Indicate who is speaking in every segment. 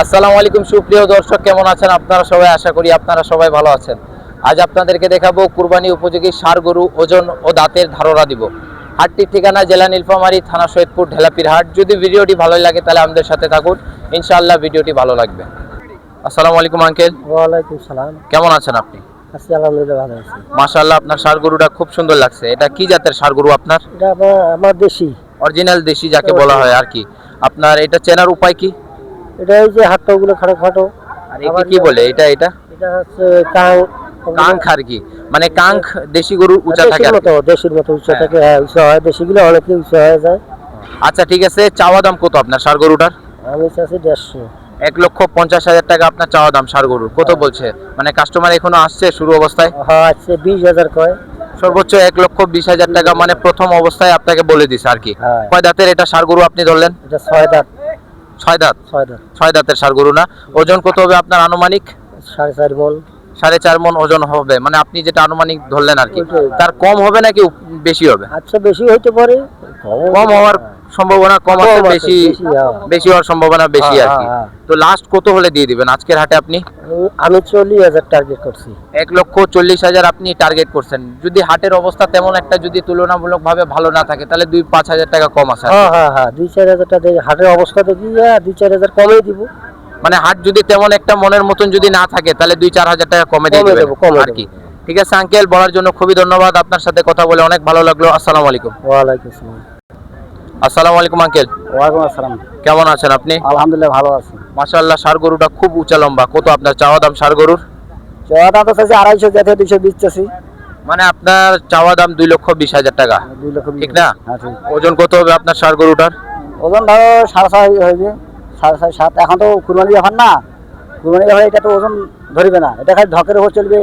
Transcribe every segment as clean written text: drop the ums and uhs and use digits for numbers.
Speaker 1: আসসালামু আলাইকুম সুপ্রিয় দর্শক, কেমন আছেন আপনারা সবাই? আশা করি আপনারা সবাই ভালো আছেন। আজ আপনাদেরকে দেখাবো কুরবানি উপযোগী ষাঁড় গরু ওজন ও দাঁতের ধারণা দিব। হাটটির ঠিকানা জেলা নীলফামারী, থানা সৈয়দপুর, ঢেলাপির হাট। যদি ভিডিওটি ভালো লাগে তাহলে আমাদের সাথে থাকুন, ইনশাআল্লাহ ভিডিওটি ভালো লাগবে। আসসালামু আলাইকুম আঙ্কেল।
Speaker 2: ওয়ালাইকুম সালাম।
Speaker 1: কেমন আছেন আপনি?
Speaker 2: আছি আলহামদুলিল্লাহ, ভালো আছি।
Speaker 1: মাশাআল্লাহ, আপনার ষাঁড় গরুটা খুব সুন্দর লাগছে। এটা কি জাতের ষাঁড় গরু আপনার?
Speaker 2: এটা আমার দেশি,
Speaker 1: অরিজিনাল দেশি যাকে বলা হয় আর কি। আপনার এটা চেনার উপায় কি?
Speaker 2: এটা এই যে হাত পাগুলো খাটো খাটো।
Speaker 1: আর একে কি বলে? এটা
Speaker 2: এটা হচ্ছে কাং
Speaker 1: কাঙ্খ আর কি, মানে কাঙ্খ দেশি গরু উঁচা থাকে আর কি।
Speaker 2: দেশির মতো উঁচা থাকে, হ্যাঁ উঁচা হয়। দেশিগুলো অনেক উঁচা হয়ে যায়।
Speaker 1: আচ্ছা ঠিক আছে, চাওয়া দাম কত আপনার ষাঁড় গরুটার?
Speaker 2: আমি চাচ্ছি 150।
Speaker 1: 1,50,000 টাকা আপনার চাওয়া দাম ষাঁড় গরুর। কত বলছে? মানে কাস্টমার এখনো আসছে শুরু অবস্থায়?
Speaker 2: হ্যাঁ আছে, 20,000 কয়।
Speaker 1: সর্বোচ্চ 1,20,000 টাকা, মানে প্রথম অবস্থায় আপনাকে বলে দিছে আর কি।
Speaker 2: হ্যাঁ।
Speaker 1: কয় দাঁতের এটা ষাঁড় গরু আপনি ধরলেন?
Speaker 2: এটা 6 দাঁত।
Speaker 1: 6 দাঁত।
Speaker 2: 6 দাঁত।
Speaker 1: 6 দাঁতের ষাঁড় গরু না? ওজন কত হবে আপনার আনুমানিক?
Speaker 2: 4.5 মণ।
Speaker 1: 4.5 মণ ওজন হবে, মানে আপনি যেটা আনুমানিক ধরলেন আর কি। তার কম হবে নাকি বেশি হবে?
Speaker 2: আচ্ছা, বেশি হইতে পারে,
Speaker 1: কম হওয়ার সম্ভাবনা কম আছে, বেশি বেশি হওয়ার সম্ভাবনা বেশি আর কি। তো লাস্ট কত হলে দিয়ে দিবেন আজকের হাটে আপনি?
Speaker 2: আমি 40,000 টার্গেট করছি।
Speaker 1: 1,40,000 আপনি টার্গেট করছেন। যদি হাটের অবস্থা তেমন একটা যদি তুলনামূলক ভাবে ভালো না থাকে তাহলে 2-5,000 টাকা কম আছে।
Speaker 2: হ্যাঁ হ্যাঁ হ্যাঁ, 2-4,000 টাকা হাটের অবস্থা দেখি 2-4,000 কমই দিব।
Speaker 1: মানে হাট যদি তেমন একটা মনের মতন যদি না থাকে তাহলে 2-4,000 টাকা কমে দিয়ে দেবেন আর কি। ঠিক আছে আঙ্কেল, বলার জন্য খুবই ধন্যবাদ। আপনার সাথে কথা বলে অনেক ভালো লাগলো। আসসালামু আলাইকুম।
Speaker 2: ওয়ালাইকুম আসসালাম।
Speaker 1: আসসালামু আলাইকুম আঙ্কেল।
Speaker 2: ওয়ালাইকুম আসসালাম।
Speaker 1: কেমন আছেন আপনি?
Speaker 2: আলহামদুলিল্লাহ, ভালো আছি।
Speaker 1: মাশাআল্লাহ, ষাঁড় গরুটা খুব উঁচা লম্বা। কত আপনার চাওয়া দাম ষাঁড় গরুর?
Speaker 2: চাওয়া দাম তো চাইছি 250 থেকে 220 চাচ্ছি।
Speaker 1: মানে আপনার চাওয়া দাম 2,20,000 টাকা,
Speaker 2: 2 লক্ষ।
Speaker 1: ঠিক না?
Speaker 2: হ্যাঁ ঠিক।
Speaker 1: ওজন কত হবে আপনার ষাঁড় গরুটার?
Speaker 2: ওজন ধরো 6.5 হইবে, 6.5 7। এখন তো কুরবানি ব্যাপার না, কুরবানি ব্যাপার এটা তো ওজন ধরবে না, এটা খালি ধকের উপর চলবে,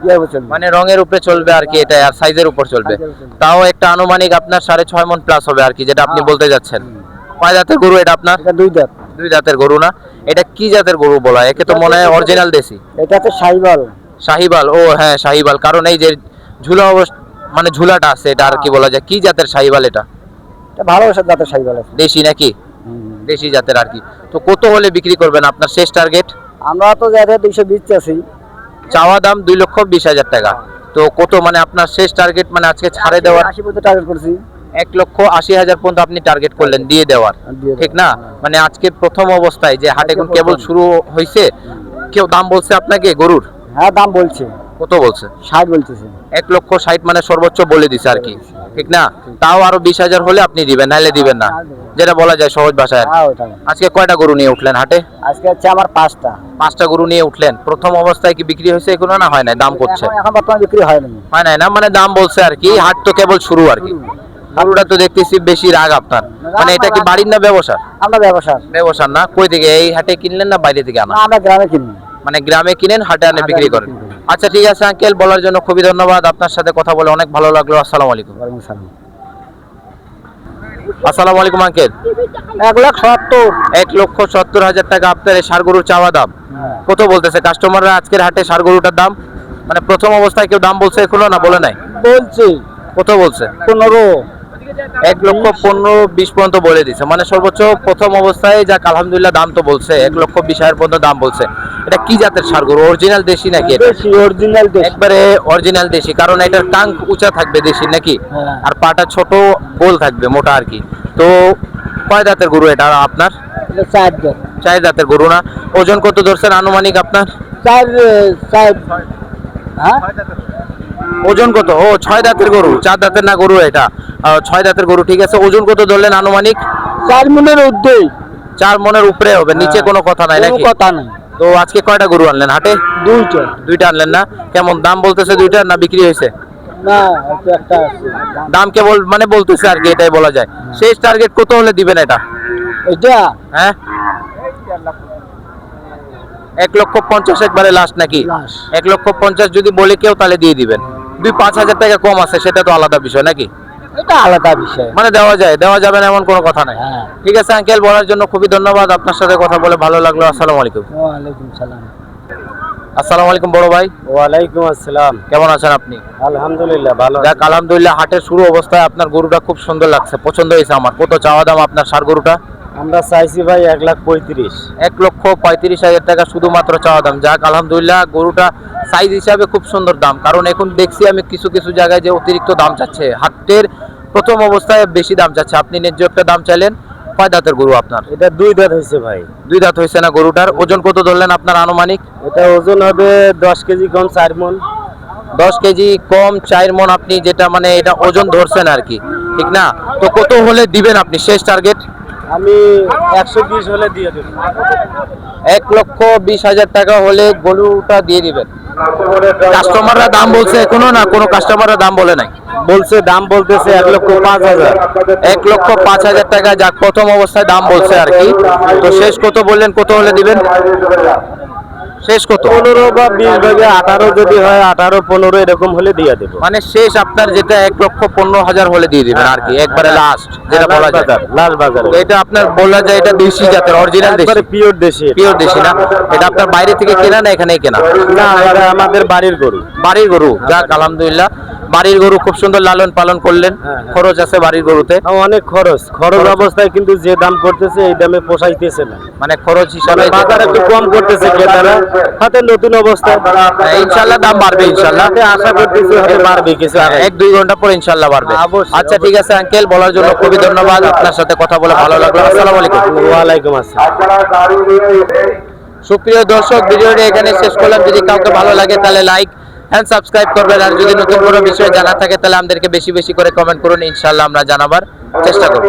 Speaker 2: ইয়ের উপর চলবে,
Speaker 1: মানে রঙের উপরে চলবে আর কি, এটা আর সাইজের উপর চলবে। তাও একটা আনুমানিক আপনার 6.5 মণ প্লাস হবে আর কি, যেটা আপনি বলতে যাচ্ছেন। কয় দাঁতের গরু এটা আপনার?
Speaker 2: এটা 2 দাঁত।
Speaker 1: 2 দাঁতের গরু না? এটা কি জাতের গরু বলা হয়? একে তো মনে হয় অরিজিনাল দেশি।
Speaker 2: এটা তো শাহিওয়াল।
Speaker 1: শাহিবাল, ও হ্যাঁ শাহিবাল, কারণ এই যে ঝুলা মানে ঝুলাটা আছে, এটা আর কি বলা যায়। কি জাতের শাহিবাল এটা?
Speaker 2: এটা ভালো জাতের শাহিওয়াল আছে।
Speaker 1: দেশি নাকি? দেশি জাতের আর কি। তো কত হলে বিক্রি করবেন আপনার শেষ টার্গেট?
Speaker 2: আমরা তো যাতে 220 চাচ্ছি।
Speaker 1: চাওয়া দাম 2,20,000 টাকা। তো কত মানে আপনার শেষ টার্গেট, মানে আজকে ছাড়ে দেওয়ার?
Speaker 2: 80 পর্যন্ত টার্গেট করছি।
Speaker 1: 1,80,000 পর্যন্ত আপনি টার্গেট করলেন দিয়ে দেওয়ার, ঠিক না? মানে আজকে প্রথম অবস্থায় যে হাট এখন কেবল শুরু হয়েছে, কেউ দাম বলছে আপনাকে গরুর?
Speaker 2: হ্যাঁ দাম বলছে।
Speaker 1: কত বলছে?
Speaker 2: 60 বলতেছে।
Speaker 1: 1,60,000 মানে সর্বোচ্চ বলে দিছে আর কি, ঠিক না? তাও আরো 20,000 হলে আপনি দিবেন, নাইলে দিবেন না, যেটা বলা যায় সহজ ভাষায়। আজকে কয়টা গরু নিয়ে উঠলেন হাটে?
Speaker 2: আজকে হচ্ছে আমার 5টা।
Speaker 1: 5টা গরু নিয়ে উঠলেন। প্রথম অবস্থায় কি বিক্রি হয়েছে এখনো না হয় নাই? দাম করছে?
Speaker 2: এখন বর্তমানে বিক্রি হয়নি।
Speaker 1: হয় নাই না, মানে দাম বলছে আর কি। হাট তো কেবল শুরু আর কি। গরুটা তো দেখতেছি বেশি রাগ আপনার। মানে এটা কি বাড়ির না ব্যবসা?
Speaker 2: আমরা ব্যবসা।
Speaker 1: ব্যবসা না? কই থেকে, এই হাটে কিনলেন না বাইরে থেকে আনা?
Speaker 2: আমরা গ্রামে কিনি।
Speaker 1: মানে গ্রামে কিনেন, হাটে আনে বিক্রি করেন। আচ্ছা ঠিক আছে আঙ্কেল, বলার জন্য খুবই ধন্যবাদ। আপনার সাথে কথা বলে অনেক ভালো লাগলো। আসসালামু আলাইকুম।
Speaker 2: ওয়ালাইকুম আসসালাম।
Speaker 1: আসসালামু আলাইকুম আঙ্কেল।
Speaker 2: 1,70,000।
Speaker 1: 1,70,000 টাকা আপনার এই ষাঁড় গরুর চাওয়া দাম। কত বলতেছে কাস্টমাররা আজকের হাটে ষাঁড় গরুটার দাম? মানে প্রথম অবস্থায় কেউ দাম বলছে এখনো না বলে নাই?
Speaker 2: বলছে।
Speaker 1: কত বলছে?
Speaker 2: 15।
Speaker 1: 1,15,20 পর্যন্ত বলে দিছে। মানে সর্বোচ্চ প্রথম অবস্থায় যাক আলহামদুলিল্লাহ দাম তো বলছে, 1,20,000 পর্যন্ত দাম বলছে। এটা কি জাতের ষাঁড় গরু? অরিজিনাল দেশি নাকি?
Speaker 2: দেশি, অরিজিনাল দেশি।
Speaker 1: একবারে অরিজিনাল দেশি, কারণ এটার টাং উঁচা থাকবে দেশি নাকি? আর পাটা ছোট গোল থাকবে, মোটা আর কি। তো কয় দাঁতের গরু এটা আপনার?
Speaker 2: 4 দাঁত।
Speaker 1: 4 দাঁতের গরু না? ওজন কত ধরছেন আনুমানিক আপনার?
Speaker 2: 4। হ্যাঁ
Speaker 1: ওজন কত? ও 6 দাঁতের গরু, 4 দাঁতের না গরু এটা। 6 দাঁতের গরু, ঠিক আছে। ওজন কত ধরলেন আনুমানিক?
Speaker 2: 4 মণের ঊর্ধ্বে।
Speaker 1: 4 মণের উপরে হবে, নিচে কোনো কথা নাই নাকি?
Speaker 2: কথা নাই।
Speaker 1: তো আজকে কয়টা গরু আনলেন হাটে?
Speaker 2: 2টা।
Speaker 1: 2টা আনলেন না? কেমন দাম বলতেছে 2টার, না বিক্রি হয়েছে?
Speaker 2: না, একটা আছে।
Speaker 1: দাম কেবল মানে বলতেছে আর কি, এটাই বলা যায়। শেষ টার্গেট কত হলে দিবেন এটা?
Speaker 2: এটা
Speaker 1: হ্যাঁ 1,50,000 একবারে লাস্ট নাকি? 1,50,000 যদি বলে কেউ তাহলে দিয়ে দিবেন। 2-5,000 টাকা কম আছে, সেটা তো আলাদা বিষয় নাকি?
Speaker 2: এটা আলাদা বিষয়।
Speaker 1: মানে দেওয়া যায়, দেওয়া যাবে না এমন কোনো কথা নাই।
Speaker 2: হ্যাঁ
Speaker 1: ঠিক আছে আঙ্কেল, বলার জন্য খুবই ধন্যবাদ। আপনার সাথে কথা বলে ভালো লাগলো। আসসালামু আলাইকুম।
Speaker 2: ওয়ালাইকুম সালাম।
Speaker 1: আসসালামু আলাইকুম বড় ভাই।
Speaker 2: ওয়ালাইকুম আসসালাম।
Speaker 1: কেমন আছেন আপনি?
Speaker 2: আলহামদুলিল্লাহ ভালো।
Speaker 1: যাক আলহামদুলিল্লাহ, হাটের শুরু অবস্থায় আপনার গরুটা খুব সুন্দর লাগছে, পছন্দ হয়েছে আমার। কত চাওয়া দাম আপনার ষাঁড় গরুটা?
Speaker 3: আমরা চাইছি ভাই 1,35,000।
Speaker 1: 1,35,000 টাকা শুধুমাত্র চাওয়া দাম। যাক আলহামদুলিল্লাহ, গরুটা সাইজ হিসাবে খুব সুন্দর দাম, কারণ এখন দেখছি আমি কিছু কিছু জায়গায় যে অতিরিক্ত দাম চাচ্ছে, হাটের প্রথম অবস্থায় বেশি দাম চাচ্ছে। আপনি ন্যায্য একটা দাম চাইলেন। কয় দাঁতের গরু আপনার?
Speaker 3: এটা 2 দাঁত হয়েছে ভাই।
Speaker 1: 2 দাঁত হয়েছে না গরুটার? ওজন কত ধরলেন আপনার আনুমানিক?
Speaker 3: এটা ওজন হবে 10 কেজি কম 4 মণ।
Speaker 1: 10 কেজি কম 4 মণ আপনি যেটা মানে এটা ওজন ধরছেন আর কি, ঠিক না? তো কত হলে দিবেন আপনি শেষ টার্গেট?
Speaker 3: আমি 120 হলে দিয়ে দেব।
Speaker 1: 1,20,000 টাকা হলে গরুটা দিয়ে দিবেন। কাস্টমাররা দাম বলছে এখনো না? কোনো কাস্টমাররা দাম বলে নাই?
Speaker 3: বলছে দাম বলতেছে 1,05,000।
Speaker 1: 1,05,000 টাকা। যাক প্রথম অবস্থায় দাম বলছে আর কি। তো শেষ কত বললেন, কত হলে দিবেন? শেষ কত?
Speaker 3: 15 বা 20 ভাগে 18 যদি হয়, 18 15 এরকম হলে দিয়ে দেব।
Speaker 1: মানে শেষ আপনার যেটা 1,15,000 হলে দিয়ে দিবেন আর কি, একবারে লাস্ট যেটা বলা যায়।
Speaker 3: লাল বাজার।
Speaker 1: তো এটা আপনার বলা যায় এটা দেশি জাতের, অরিজিনাল দেশি,
Speaker 3: একবারে পিওর দেশি।
Speaker 1: পিওর দেশি না? এটা আপনার বাইরে থেকে কেনা না এখানেই কেনা?
Speaker 3: না, এটা আমাদের বাড়ির গরু।
Speaker 1: বাড়ির গরু। যাক আলহামদুলিল্লাহ, বাড়ির গরু খুব সুন্দর লালন পালন করলেন।
Speaker 3: হ্যাঁ।
Speaker 1: খরচ আছে বাড়ির গরুতে?
Speaker 3: অনেক খরচ অবস্থায় কিন্তু যে দাম করতেছে এই দামে পোষাইতেছে না।
Speaker 1: মানে খরচ হিসাবে
Speaker 3: বাজার একটু কম করতেছে ক্রেতারা। হাতে নতুন অবস্থায়
Speaker 1: ইনশাল্লাহ দাম বাড়বে, ইনশাল্লাহ
Speaker 3: আশা করতেছি হতে বাড়বে কিছু আগে।
Speaker 1: 1-2 ঘন্টা পর ইনশাল্লাহ বাড়বে।
Speaker 3: অবশ্যই,
Speaker 1: আচ্ছা ঠিক আছে আঙ্কেল, বলার জন্য খুবই ধন্যবাদ। আপনার সাথে কথা বলে ভালো লাগলো। আসসালামু আলাইকুম।
Speaker 3: ওয়ালাইকুম আসসালাম।
Speaker 1: সুপ্রিয় দর্শক, ভিডিওটি এখানে শেষ করলাম। যদি কাউকে ভালো লাগে তাহলে লাইক এন্ড সাবস্ক্রাইব করবেন, আর যদি নতুন কোনো বিষয় জানা থাকে তাহলে আমাদেরকে বেশি বেশি করে কমেন্ট করুন, ইনশাআল্লাহ আমরা জানাবার চেষ্টা করব।